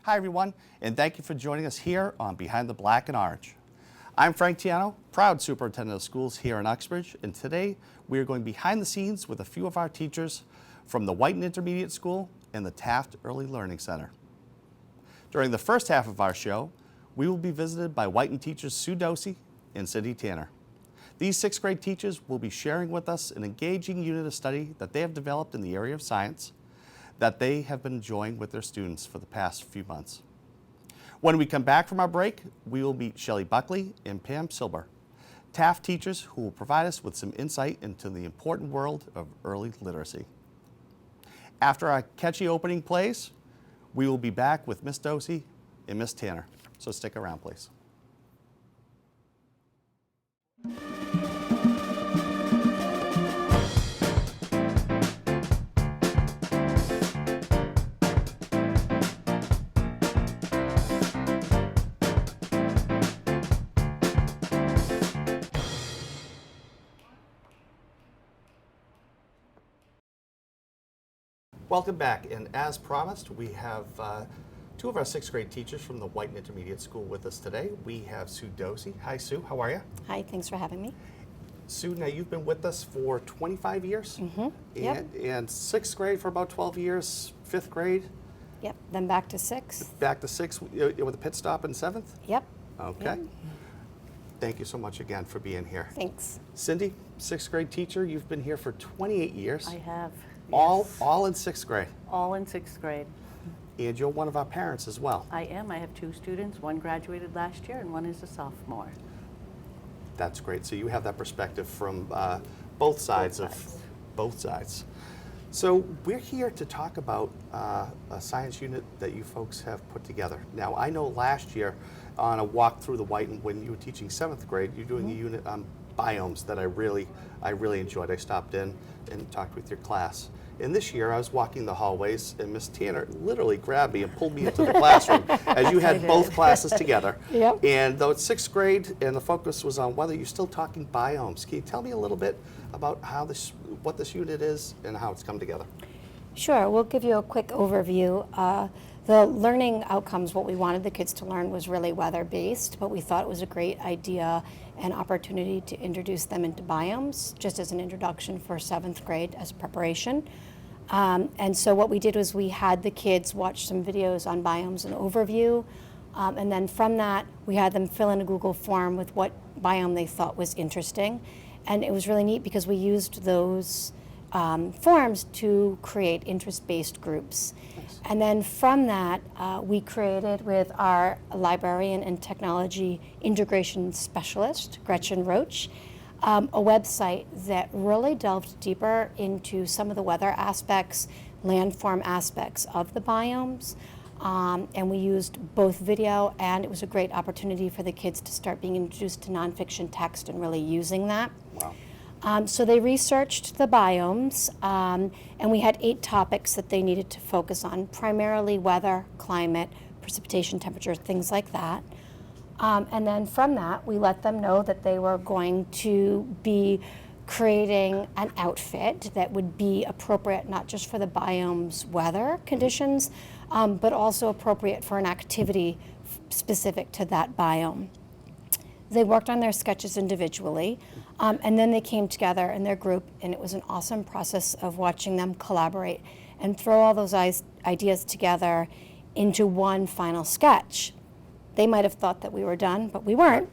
Hi everyone, and thank you for joining us here on Behind the Black and Orange. I'm Frank Tiano, proud superintendent of schools here in Uxbridge, and today we are going behind the scenes with a few of our teachers from the Whitin Intermediate School and the Taft Early Learning Center. During the first half of our show, we will be visited by Whitin teachers Sue Dhosi and Cindy Tanner. These sixth grade teachers will be sharing with us an engaging unit of study that they have developed in the area of science that they have been enjoying with their students for the past few months. When we come back from our break, we will meet Shelley Buckley and Pam Silbor, Taft teachers who will provide us with some insight into the important world of early literacy. After our catchy opening plays, we will be back with Miss Dhosi and Miss Tanner, so stick around please. Welcome back, and as promised, we have two of our sixth grade teachers from the Whitin Intermediate School with us today. We have Sue Dhosi. Hi Sue, how are you? Hi, thanks for having me. Sue, now you've been with us for 25 years? Mm-hmm. Yep. And sixth grade for about 12 years, fifth grade? Yep, then back to sixth. Back to sixth with a pit stop in seventh? Yep. Okay. Yep. Thank you so much again for being here. Thanks. Cindy, sixth grade teacher, you've been here for 28 years. I have. All in sixth grade. All in sixth grade. And you're one of our parents as well. I am. I have two students. One graduated last year and one is a sophomore. That's great. So you have that perspective from both sides. Both sides. So we're here to talk about a science unit that you folks have put together. Now I know last year on a walk through the Whitin, when you were teaching seventh grade, you're doing a unit on biomes that I really enjoyed. I stopped in and talked with your class. And this year I was walking the hallways and Miss Tanner literally grabbed me and pulled me into the classroom as you had both classes together. Yep. And though it's sixth grade and the focus was on whether you're still talking biomes, can you tell me a little bit about what this unit is and how it's come together? Sure, we'll give you a quick overview. The learning outcomes, what we wanted the kids to learn was really weather-based, but we thought it was a great idea and opportunity to introduce them into biomes, just as an introduction for seventh grade as preparation. And so what we did was we had the kids watch some videos on biomes and overview, and then from that we had them fill in a Google form with what biome they thought was interesting. And it was really neat because we used those forms to create interest-based groups. Nice. And then from that, we created with our librarian and technology integration specialist, Gretchen Roach, a website that really delved deeper into some of the weather aspects, landform aspects of the biomes. And we used both video, and it was a great opportunity for the kids to start being introduced to nonfiction text and really using that. Wow. So they researched the biomes, and we had 8 topics that they needed to focus on, primarily weather, climate, precipitation, temperature, things like that. And then from that, we let them know that they were going to be creating an outfit that would be appropriate not just for the biome's weather conditions, but also appropriate for an activity specific to that biome. They worked on their sketches individually, and then they came together in their group, and it was an awesome process of watching them collaborate and throw all those ideas together into one final sketch. They might have thought that we were done, but we weren't.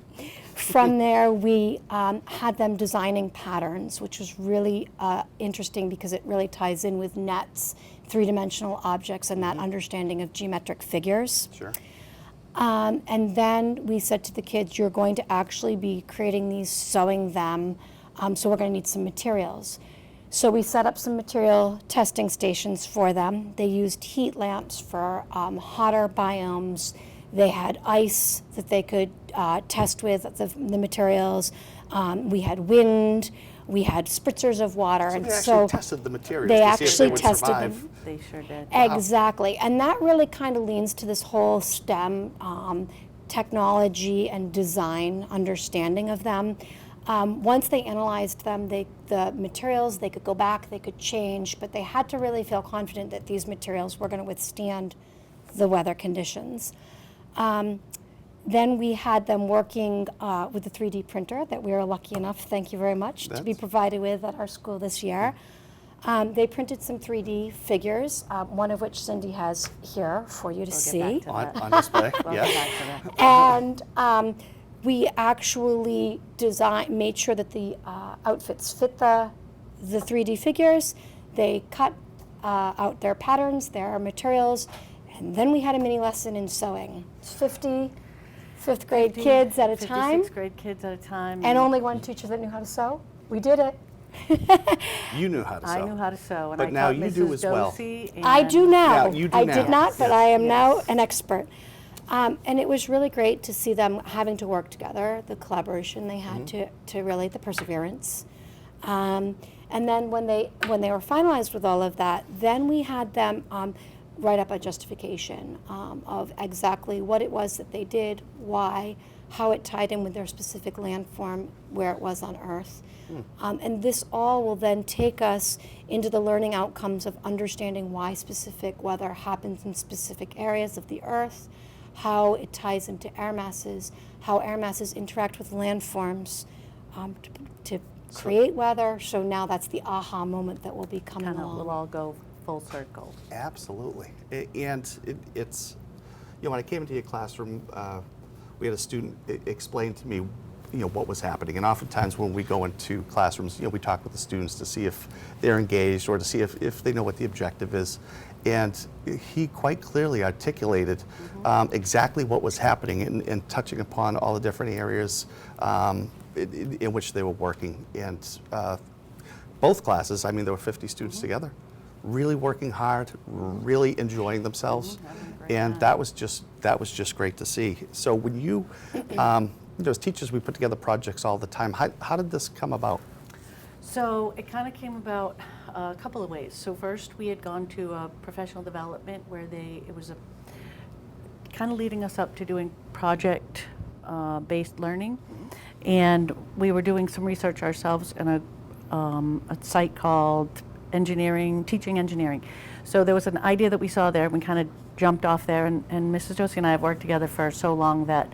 From there, we had them designing patterns, which was really interesting because it really ties in with nets, three-dimensional objects, and that understanding of geometric figures. Sure. And then we said to the kids, you're going to actually be creating these, sewing them, so we're going to need some materials. So we set up some material testing stations for them. They used heat lamps for hotter biomes. They had ice that they could test with the materials. We had wind. We had spritzers of water. So they actually tested the materials they to actually see if they would tested survive. them. They sure did. Exactly. And that really kind of leans to this whole STEM technology and design understanding of them. Once they analyzed them, the materials, they could go back, they could change, but they had to really feel confident that these materials were going to withstand the weather conditions. Then we had them working with the 3D printer that we were lucky enough, thank you very much, to be provided with at our school this year. They printed some 3D figures, one of which Cindy has here for you to see. On display, yeah. And we actually made sure that the outfits fit the 3D figures. They cut out their patterns, their materials, and then we had a mini lesson in sewing. It's 50 fifth grade kids at a time. 56th grade kids at a time. And only one teacher that knew how to sew. We did it. You knew how to sew. I knew how to sew. And But I now taught you Mrs. do as well. Dhosi I do now. Yeah, you do I now. did not, but Yes. I am now an expert. And it was really great to see them having to work together, the collaboration they had to really, the perseverance. And then when they were finalized with all of that, then we had them write up a justification of exactly what it was that they did, why, how it tied in with their specific landform, where it was on Earth. And this all will then take us into the learning outcomes of understanding why specific weather happens in specific areas of the Earth, how it ties into air masses, how air masses interact with landforms to create weather. So now that's the aha moment that will be coming along. We'll all go full circle. Absolutely. And it's, when I came into your classroom, we had a student explain to me, what was happening. And oftentimes when we go into classrooms, we talk with the students to see if they're engaged or to see if they know what the objective is. And he quite clearly articulated exactly what was happening and touching upon all the different areas in which they were working. And both classes, there were 50 students together, really working hard, really enjoying themselves. And that was just great to see. So when you, as teachers, we put together projects all the time. How did this come about? So it kind of came about a couple of ways. So first we had gone to a professional development where it was kind of leading us up to doing project based learning. And we were doing some research ourselves in a site called Teaching Engineering. So there was an idea that we saw there, and we kind of jumped off there, and Mrs. Dhosi and I have worked together for so long that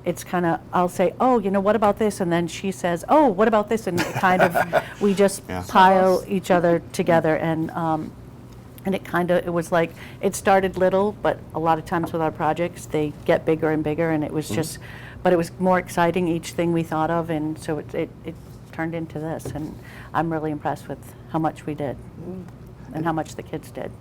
it's kind of, I'll say, oh, what about this? And then she says, oh, what about this? And it kind of, we just pile each other together, and it was like, it started little, but a lot of times with our projects, they get bigger and bigger, and it was just, but it was more exciting, each thing we thought of, and so it turned into this, and I'm really impressed with how much we did and how much the kids did.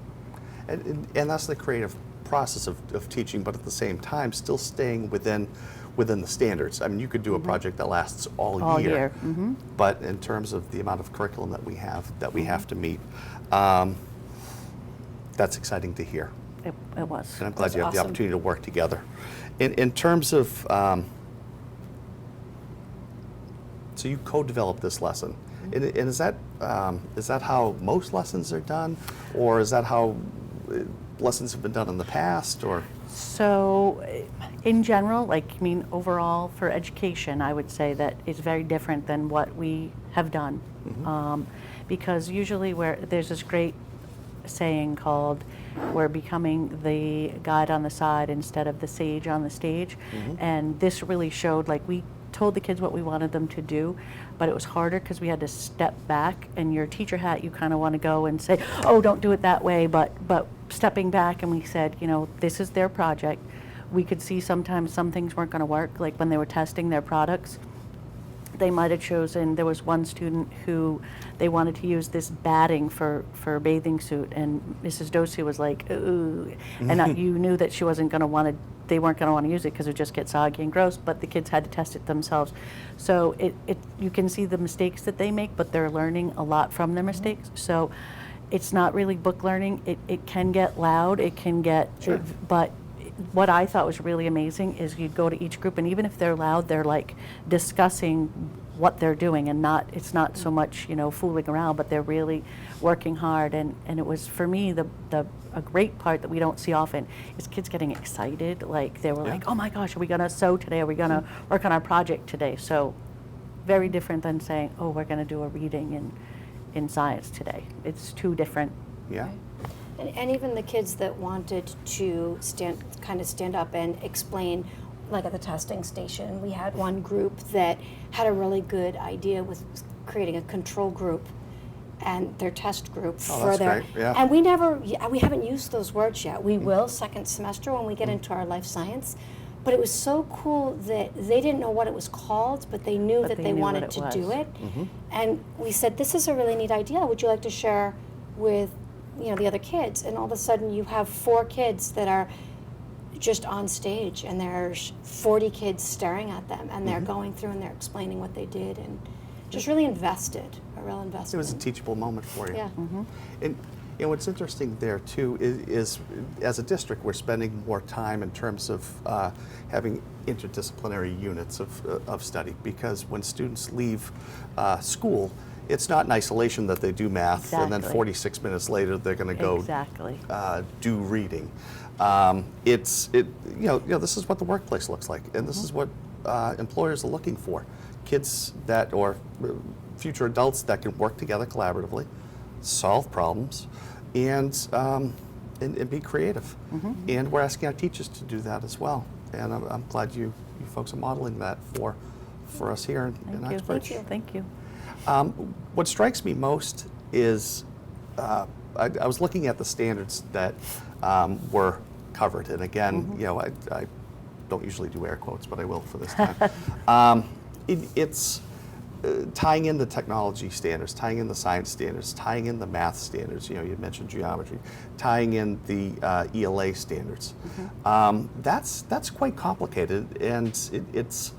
And that's the creative process of teaching, but at the same time, still staying within the standards. You could do a project that lasts all year. But in terms of the amount of curriculum that we have to meet, that's exciting to hear. It was. And I'm glad you have the awesome. opportunity to work together. In terms of, so you co-developed this lesson. And is that how most lessons are done, or is that how lessons have been done in the past, or? So, in general, overall for education, I would say that it's very different than what we have done, because usually there's this great saying called, we're becoming the guide on the side instead of the sage on the stage, and this really showed, we told the kids what we wanted them to do, but it was harder because we had to step back, and your teacher hat, you kind of want to go and say, oh, don't do it that way, but stepping back, and we said, this is their project. We could see sometimes some things weren't going to work, like when they were testing their products. They might have chosen, there was one student who they wanted to use this batting for a bathing suit, and Mrs. Dhosi was like, ooh, and you knew that they weren't going to want to use it because it would just get soggy and gross, but the kids had to test it themselves. So you can see the mistakes that they make, but they're learning a lot from their mistakes. So it's not really book learning. It can get loud, it can get, but what I thought was really amazing is you'd go to each group, and even if they're loud, they're discussing what they're doing, and it's not so much fooling around, but they're really working hard. And it was, for me, a great part that we don't see often is kids getting excited. They were like, oh my gosh, are we gonna sew today? Are we gonna work on our project today? So very different than saying, oh, we're gonna do a reading in science today. It's two different. Yeah. And even the kids that wanted to stand up and explain, like at the testing station, we had one group that had a really good idea with creating a control group and their test group for that's their, great, yeah. and we haven't used those words yet. We will second semester when we get into our life science. But it was so cool that they didn't know what it was called, but they knew that they knew wanted what to it do was. it. And we said, this is a really neat idea. Would you like to share with the other kids? And all of a sudden you have 4 kids that are just on stage, and there's 40 kids staring at them, and they're going through and they're explaining what they did, and just really invested, a real investment. It was a teachable moment for you. Yeah. And what's interesting there too is as a district, we're spending more time in terms of having interdisciplinary units of study, because when students leave school, it's not in isolation that they do math and then Exactly. 46 minutes later they're going to go Exactly. do reading. This is what the workplace looks like, and this is what employers are looking for: kids or future adults that can work together collaboratively, solve problems, and be creative. And we're asking our teachers to do that as well. And I'm glad you folks are modeling that for us here in Uxbridge. Thank you. What strikes me most is I was looking at the standards that were covered, and again, I don't usually do air quotes, but I will for this time. It's tying in the technology standards, tying in the science standards, tying in the math standards. You mentioned geometry, tying in the ELA standards. That's quite complicated, and it's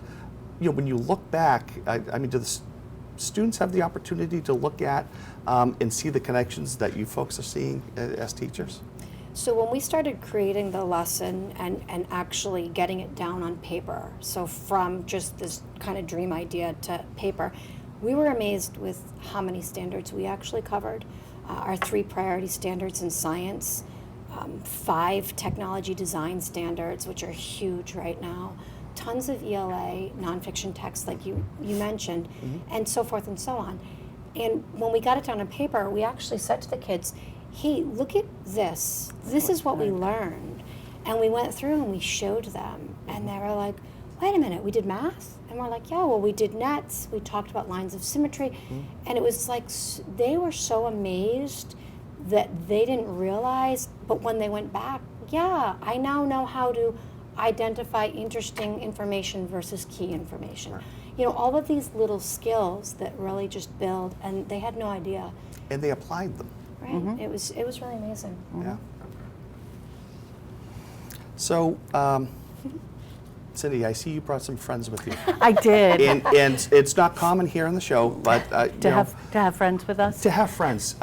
when you look back. I mean, do the students have the opportunity to look at and see the connections that you folks are seeing as teachers? So when we started creating the lesson and actually getting it down on paper, so from just this kind of dream idea to paper, we were amazed with how many standards we actually covered. Our 3 priority standards in science, 5 technology design standards, which are huge right now, tons of ELA, nonfiction texts like you mentioned, and so forth and so on. And when we got it down on paper, we actually said to the kids, hey, look at this. This is what we learned. And we went through and we showed them. And they were like, wait a minute, we did math? And we're like, yeah, well, we did nets. We talked about lines of symmetry. And it was like, they were so amazed that they didn't realize. But when they went back, yeah, I now know how to identify interesting information versus key information. Right. All of these little skills that really just build, and they had no idea. And they applied them. Right. It was really amazing. Yeah. So, Cindy, I see you brought some friends with you. I did. And it's not common here on the show, but to have friends with us. To have friends.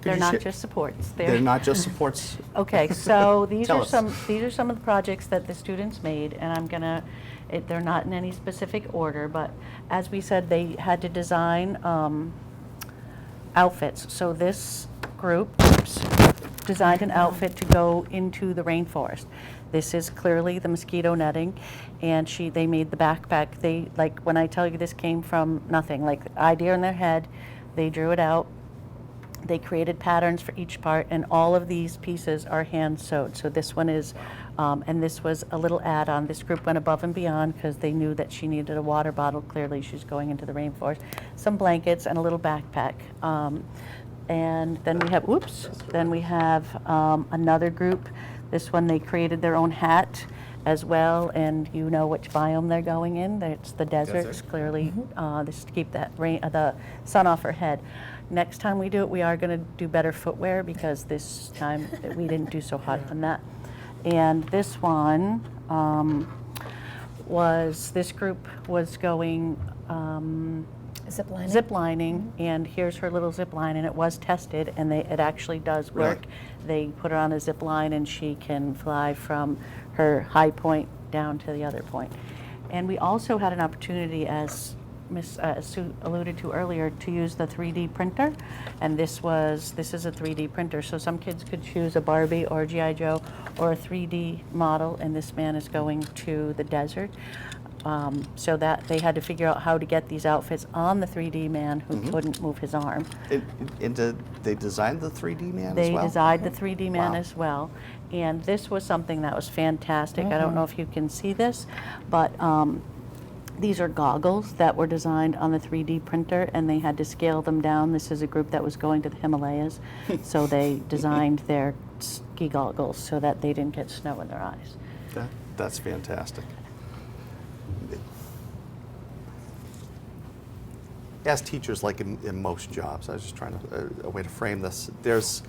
They're not just supports. They're not just supports. Okay, so these Tell are us. these are some of the projects that the students made, and they're not in any specific order, but as we said, they had to design outfits. So this group designed an outfit to go into the rainforest. This is clearly the mosquito netting, and they made the backpack. Like when I tell you this came from nothing, like idea in their head, they drew it out. They created patterns for each part, and all of these pieces are hand sewed. So this one is, and this was a little add-on. This group went above and beyond because they knew that she needed a water bottle. Clearly, she's going into the rainforest. Some blankets and a little backpack. And then we have, another group. This one, they created their own hat as well, and you know which biome they're going in. It's the deserts, clearly, this is to keep the sun off her head. Next time we do it, we are going to do better footwear, because this time we didn't do so hot on that. And this one this group was going zip lining, and here's her little zip line, and it was tested, and it actually does work. Really? They put her on a zip line, and she can fly from her high point down to the other point. And we also had an opportunity, as Ms. Sue alluded to earlier, to use the 3D printer, and this is a 3D printer, so some kids could choose a Barbie or a G.I. Joe or a 3D model, and this man is going to the desert. so that they had to figure out how to get these outfits on the 3D man who couldn't move his arm. And did they design the 3D man as They well? designed the 3D man Wow. as well. And this was something that was fantastic. I don't know if you can see this, but these are goggles that were designed on the 3D printer, and they had to scale them down. This is a group that was going to the Himalayas, so they designed their ski goggles so that they didn't get snow in their eyes. That's fantastic. As teachers, like in most jobs, I was just trying to, a way to frame this, there's,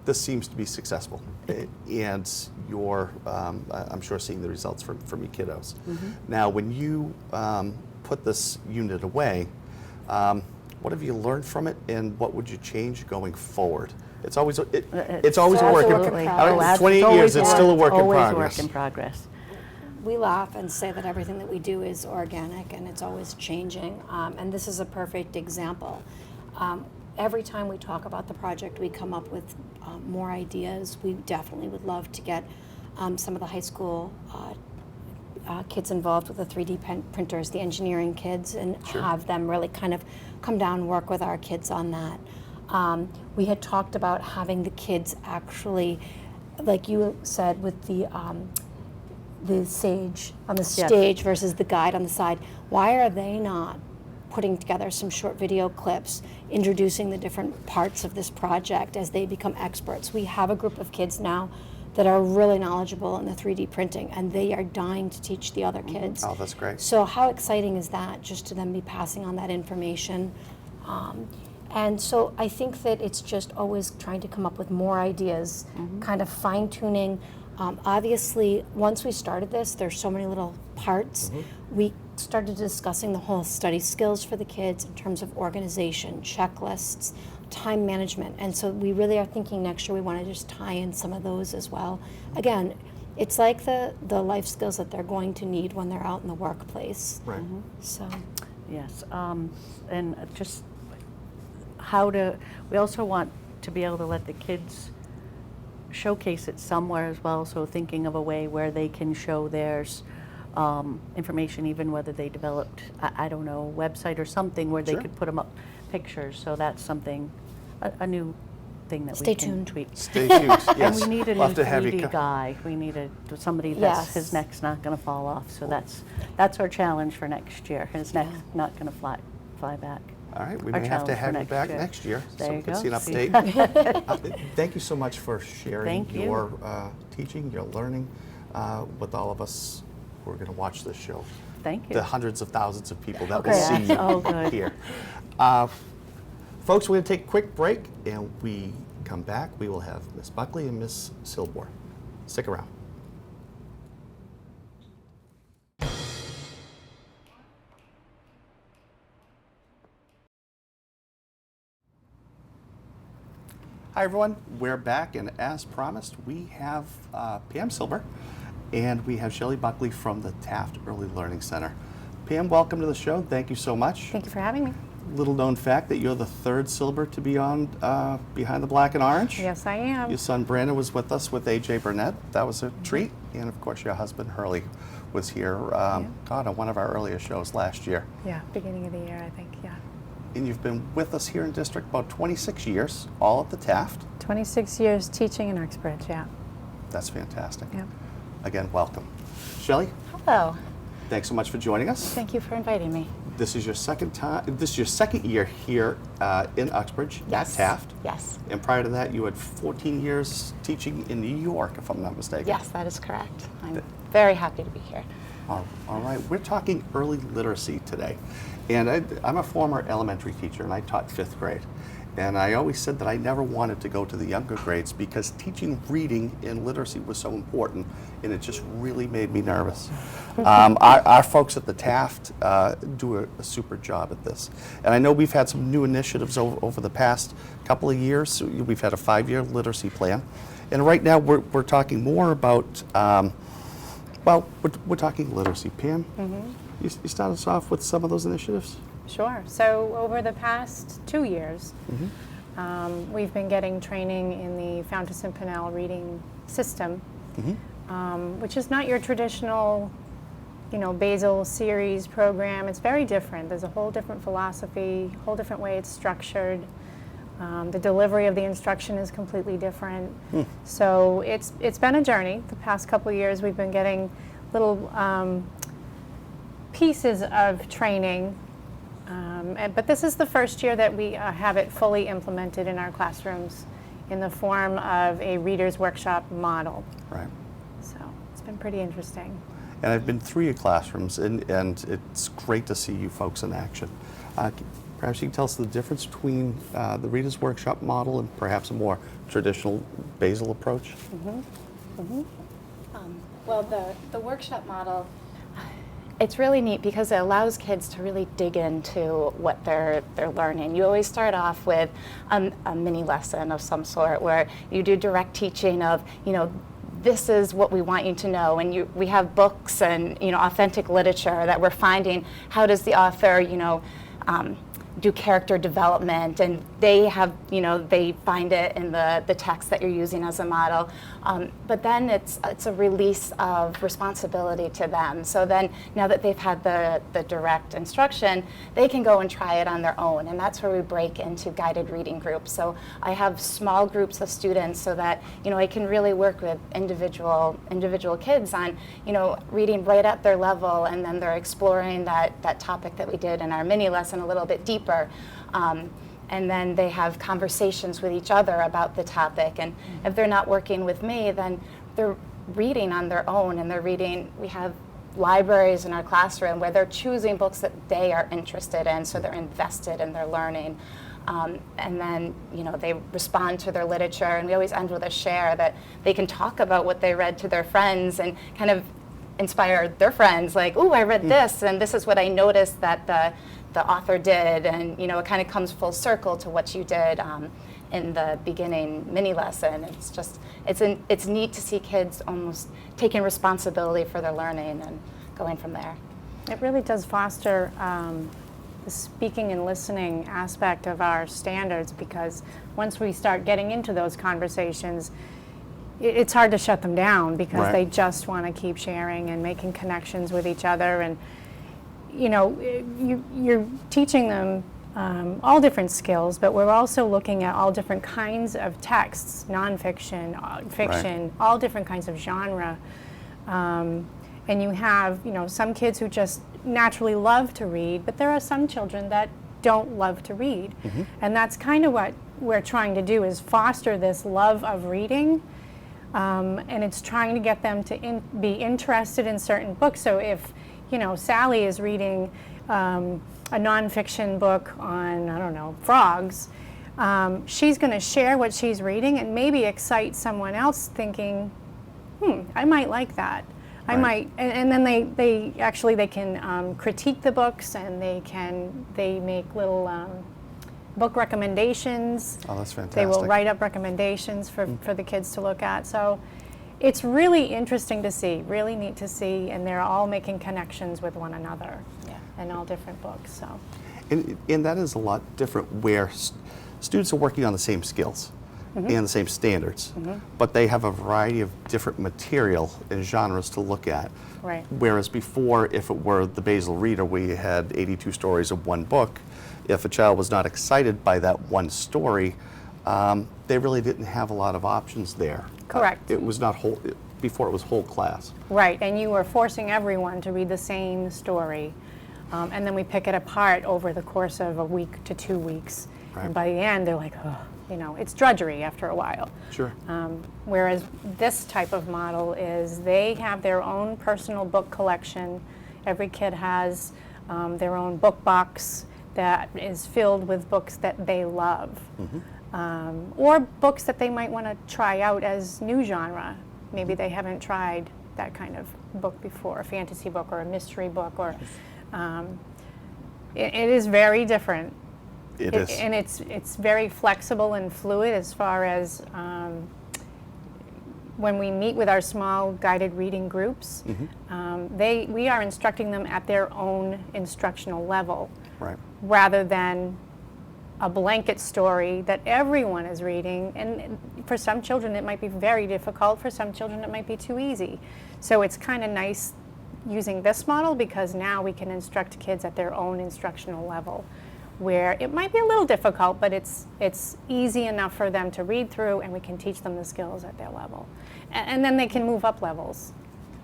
this seems to be successful. And you're, I'm sure, seeing the results from your kiddos. Now, when you put this unit away, what have you learned from it, and what would you change going forward? It's always it's always a work in Absolutely. progress. 28 years, it's still a work in Always progress. work in progress. We laugh and say that everything that we do is organic and it's always changing. And this is a perfect example. Every time we talk about the project, we come up with more ideas. We definitely would love to get some of the high school kids involved with the 3D printers, the engineering kids, and have them really kind of come down and work with our kids on that. We had talked about having the kids actually, like you said, with the sage on the stage versus the guide on the side. Why are they not putting together some short video clips, introducing the different parts of this project as they become experts? We have a group of kids now that are really knowledgeable in the 3D printing, and they are dying to teach the other kids. Oh, that's great. So how exciting is that, just to then be passing on that information? And so I think that it's just always trying to come up with more ideas, kind of fine-tuning. Obviously, once we started this, there's so many little parts. We started discussing the whole study skills for the kids in terms of organization, checklists, time management. And so we really are thinking next year we want to just tie in some of those as well. Again, it's like the life skills that they're going to need when they're out in the workplace. Right. So, Yes, and just we also want to be able to let the kids showcase it somewhere as well, so thinking of a way where they can show theirs information, even whether they developed, I don't know, a website or something where they could put them up pictures. So that's something, a new thing that Stay we can tuned. tweak. Stay tuned. Yes. And we need a new We'll have to have you 3D guy. We need somebody that's his neck's not going to fall off. So that's our challenge for next year. His neck's not going to fly back. All right, we Our may have to challenge have for you back year. next year There so you we can go. see an See? update. Thank you so much for sharing Thank you. your teaching, your learning with all of us who are going to watch this show. Thank you. The hundreds of thousands of people that will Okay. see Yes. you Oh, good. here. Folks, we're going to take a quick break, and we come back. We will have Miss Buckley and Miss Silbor. Stick around. Hi everyone, we're back, and as promised, we have Pam Silbor and we have Shelley Buckley from the Taft Early Learning Center. Pam, welcome to the show. Thank you so much. Thank you for having me. Little known fact that you're the third Silbor to be on Behind the Black and Orange. Yes, I am. Your son Brandon was with us with AJ Burnett. That was a treat. And of course, your husband Hurley was here, on one of our earlier shows last year. Yeah, beginning of the year, I think, yeah. And you've been with us here in district about 26 years, all at the Taft. 26 years teaching in Uxbridge, yeah. That's fantastic. Yeah. Again, welcome. Shelley, Hello. thanks so much for joining us. Thank you for inviting me. This is your second year here in Uxbridge at Taft. Yes. And prior to that, you had 14 years teaching in New York, if I'm not mistaken. Yes, that is correct. I'm very happy to be here. All right, we're talking early literacy today. And I'm a former elementary teacher, and I taught 5th grade. And I always said that I never wanted to go to the younger grades because teaching reading and literacy was so important, and it just really made me nervous. Our folks at the Taft do a super job at this. And I know we've had some new initiatives over the past couple of years. We've had a 5-year literacy plan. And right now we're talking more about, we're talking literacy. Pam, you start us off with some of those initiatives? Sure. So over the past 2 years, we've been getting training in the Fountas and Pinnell reading system, which is not your traditional Basil series program. It's very different. There's a whole different philosophy, whole different way it's structured. The delivery of the instruction is completely different. So it's been a journey. The past couple of years we've been getting little pieces of training, but this is the first year that we have it fully implemented in our classrooms in the form of a reader's workshop model. Right. So it's been pretty interesting. And I've been through your classrooms, and it's great to see you folks in action. Perhaps you can tell us the difference between the Reader's Workshop model and perhaps a more traditional Basil approach? Well, the workshop model, it's really neat because it allows kids to really dig into what they're learning. You always start off with a mini lesson of some sort where you do direct teaching of, this is what we want you to know, and we have books and authentic literature that we're finding. How does the author do character development, and they have they find it in the text that you're using as a model, but then it's a release of responsibility to them. So then now that they've had the direct instruction, they can go and try it on their own, and that's where we break into guided reading groups. So I have small groups of students so that I can really work with individual kids on reading right at their level, and then they're exploring that topic that we did in our mini lesson a little bit deeper. And then they have conversations with each other about the topic. And if they're not working with me, then they're reading on their own, and they're reading. We have libraries in our classroom where they're choosing books that they are interested in, so they're invested in their learning. And then, they respond to their literature, and we always end with a share that they can talk about what they read to their friends and kind of inspire their friends, like, "Ooh, I read this, and this is what I noticed that the author did," and it kind of comes full circle to what you did in the beginning mini lesson. It's just it's neat to see kids almost taking responsibility for their learning and going from there. It really does foster the speaking and listening aspect of our standards, because once we start getting into those conversations, it's hard to shut them down because Right. they just want to keep sharing and making connections with each other. And you're teaching them all different skills, but we're also looking at all different kinds of texts, nonfiction, fiction, Right. all different kinds of genre. And you have, some kids who just naturally love to read, but there are some children that don't love to read. And that's kind of what we're trying to do, is foster this love of reading. And it's trying to get them to be interested in certain books. So if Sally is reading a nonfiction book on, I don't know, frogs, she's going to share what she's reading and maybe excite someone else thinking, I might like that. I Right. might, and then they can critique the books, and they make little book recommendations. Oh, that's fantastic. They will write up recommendations for the kids to look at. So it's really interesting to see, really neat to see, and they're all making connections with one another in all different books. So, And that is a lot different where students are working on the same skills and the same standards, but they have a variety of different material and genres to look at. Right. Whereas before, if it were the Basil Reader, we had 82 stories of one book. If a child was not excited by that one story, they really didn't have a lot of options there. Correct. It was not whole, before it was whole class. right, and you were forcing everyone to read the same story, and then we pick it apart over the course of a week to 2 weeks. Right. And by the end, they're like, oh, it's drudgery after a while. Sure. Whereas this type of model is they have their own personal book collection. Every kid has their own book box that is filled with books that they love, or books that they might want to try out as new genre. Maybe they haven't tried that kind of book before, a fantasy book or a mystery book, or it is very different. It is. And it's very flexible and fluid as far as when we meet with our small guided reading groups, we are instructing them at their own instructional level, Right. rather than a blanket story that everyone is reading. And for some children it might be very difficult, for some children it might be too easy. So it's kind of nice using this model because now we can instruct kids at their own instructional level, where it might be a little difficult, but it's easy enough for them to read through, and we can teach them the skills at their level. And then they can move up levels,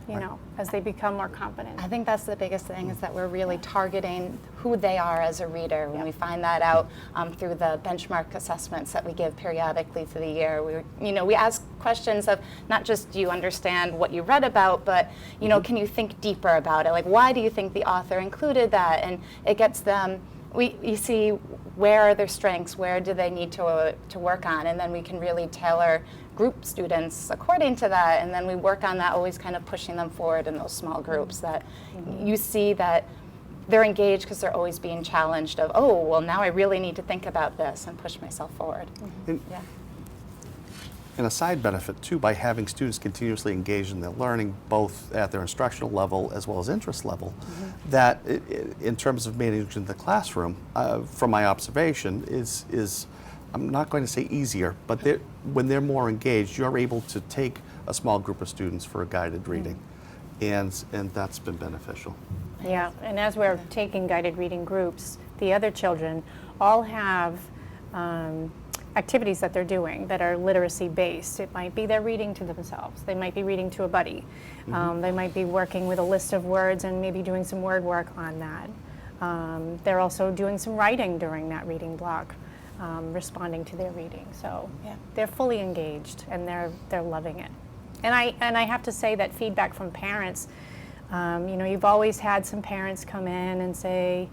you know, as they become more confident. I think that's the biggest thing, is that we're really targeting who they are as a reader. When we find that out through the benchmark assessments that we give periodically through the year, we ask questions of not just do you understand what you read about, but can you think deeper about it? Like, why do you think the author included that? And it gets them. We see where are their strengths, where do they need to work on, and then we can really tailor group students according to that, and then we work on that, always kind of pushing them forward in those small groups that you see that they're engaged because they're always being challenged of, oh, well, now I really need to think about this and push myself forward. Yeah. And a side benefit, too, by having students continuously engaged in their learning, both at their instructional level as well as interest level, that in terms of managing the classroom, from my observation, is I'm not going to say easier, but when they're more engaged, you're able to take a small group of students for a guided reading, and that's been beneficial. Yeah, and as we're taking guided reading groups, the other children all have activities that they're doing that are literacy based. It might be they're reading to themselves. They might be reading to a buddy. They might be working with a list of words and maybe doing some word work on that. They're also doing some writing during that reading block, responding to their reading. So they're fully engaged and they're loving it. And I have to say that feedback from parents, you've always had some parents come in and say,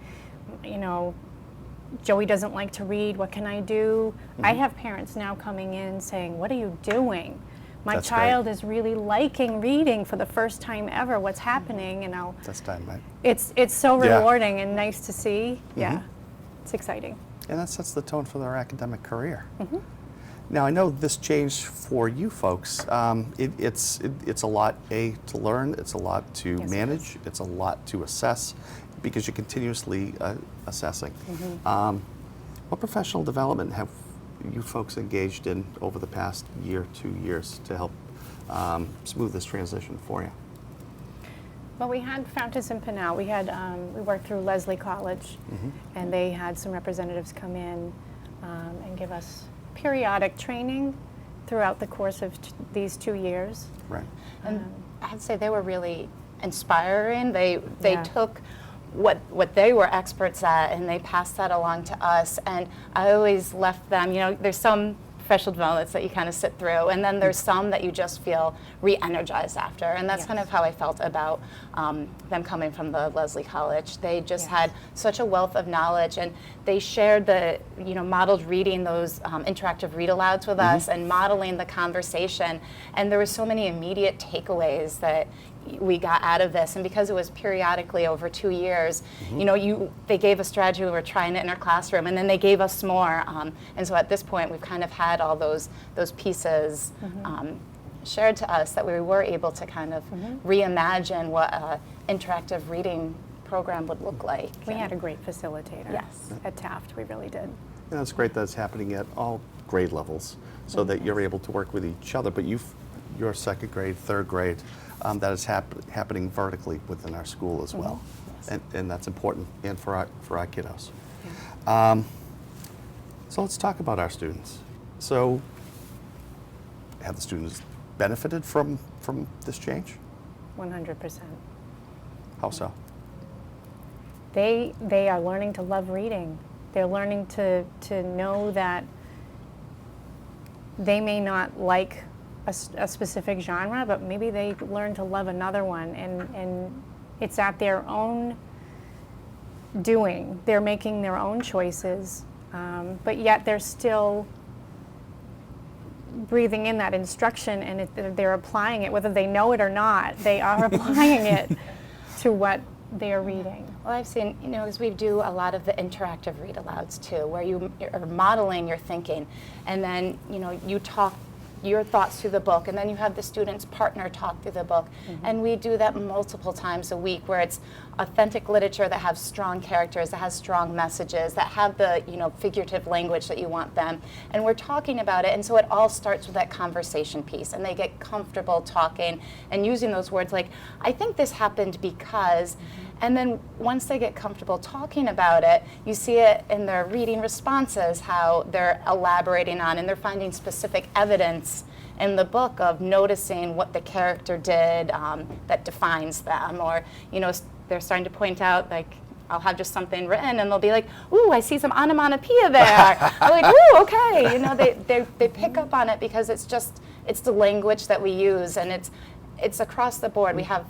Joey doesn't like to read, what can I do? I have parents now coming in saying, what are you doing? My That's child great. is really liking reading for the first time ever. What's happening? That's dynamite. It's so rewarding and nice to see. Yeah, it's exciting. And that sets the tone for their academic career. Now, I know this change for you folks, it's a lot, to learn, it's a lot to manage, it's a lot to assess, because you're continuously assessing. What professional development have you folks engaged in over the past year, 2 years, to help smooth this transition for you? Well, we had Fountas and Pinnell. We worked through Leslie College, and they had some representatives come in and give us periodic training throughout the course of these 2 years. Right. And I'd say they were really inspiring. They took what they were experts at, and they passed that along to us. And I always left them, there's some professional developments that you kind of sit through, and then there's some that you just feel re-energized after. And that's kind of how I felt about them coming from the Leslie College. They just had such a wealth of knowledge, and they shared the, modeled reading those interactive read-alouds with us and modeling the conversation. And there were so many immediate takeaways that we got out of this, and because it was periodically over 2 years, they gave a strategy, we were trying it in our classroom, and then they gave us more, and so at this point we've kind of had all those pieces shared to us that we were able to kind of reimagine what an interactive reading program would look like. We had a great facilitator at Taft, we really did. And it's great that it's happening at all grade levels, so that you're able to work with each other, but you're second grade, third grade, that is happening vertically within our school as well. And that's important, and for our kiddos. So let's talk about our students. So have the students benefited from this change? 100%. How so? They are learning to love reading. They're learning to know that they may not like a specific genre, but maybe they learn to love another one, and it's at their own doing. They're making their own choices, but yet they're still breathing in that instruction, and they're applying it, whether they know it or not. They are applying it to what they're reading. Well, I've seen, as we do a lot of the interactive read-alouds too, where you are modeling your thinking, and then, you talk your thoughts through the book, and then you have the student's partner talk through the book. And we do that multiple times a week, where it's authentic literature that has strong characters, that has strong messages, that have the figurative language that you want them. And we're talking about it, and so it all starts with that conversation piece, and they get comfortable talking and using those words like, I think this happened because, and then once they get comfortable talking about it, you see it in their reading responses, how they're elaborating on, and they're finding specific evidence in the book of noticing what the character did that defines them, or they're starting to point out, like, I'll have just something written, and they'll be like, "Ooh, I see some onomatopoeia there." I'm like, "Ooh, okay." They pick up on it because it's the language that we use, and it's across the board. We have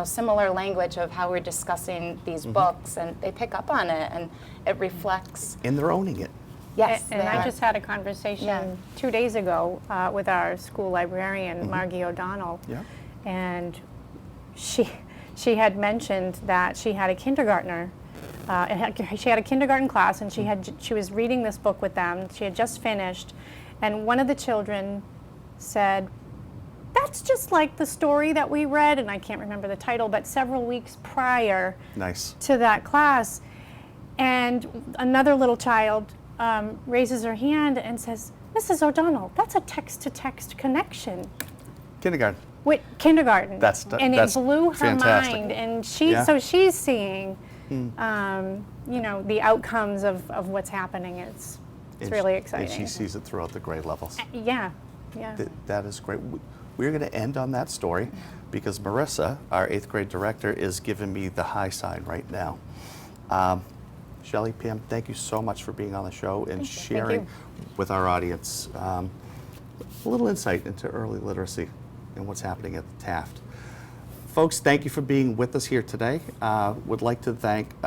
similar language of how we're discussing these books, and they pick up on it, and it reflects. And they're owning it. Yes, And they I are. just had a conversation 2 days ago with our school librarian, Margie O'Donnell, Yeah. and she had mentioned that she had a kindergartner. She had a kindergarten class, and she was reading this book with them. She had just finished, and one of the children said, "That's just like the story that we read," and I can't remember the title, but several weeks prior Nice. to that class. And another little child raises her hand and says, "Mrs. O'Donnell, that's a text-to-text connection." Kindergarten. With kindergarten. And that's it blew her fantastic. mind. And Yeah. so she's seeing, the outcomes of what's happening. It's really exciting. And she sees it throughout the grade levels. Yeah. That is great. We're going to end on that story because Marissa, our 8th grade director, is giving me the high sign right now. Shelley, Pam, thank you so much for being on the show and sharing with our audience a little insight into early literacy and what's happening at the Taft. Folks, thank you for being with us here today. Would like to thank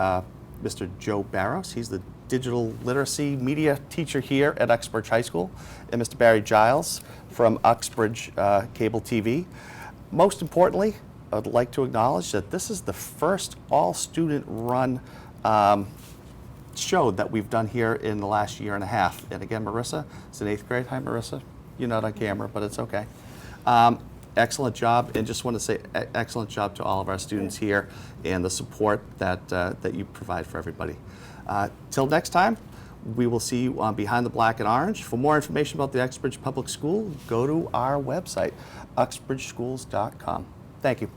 Mr. Joe Barros. He's the digital literacy media teacher here at Uxbridge High School, and Mr. Barry Giles from Uxbridge Cable TV. Most importantly, I'd like to acknowledge that this is the first all-student run show that we've done here in the last year and a half. And again, Marissa, it's in 8th grade. Hi, Marissa. You're not on camera, but it's okay. Excellent job, and just want to say excellent job to all of our students here and the support that you provide for everybody. Till next time, we will see you on Behind the Black and Orange. For more information about the Uxbridge Public School, go to our website, uxbridgeschools.com. Thank you.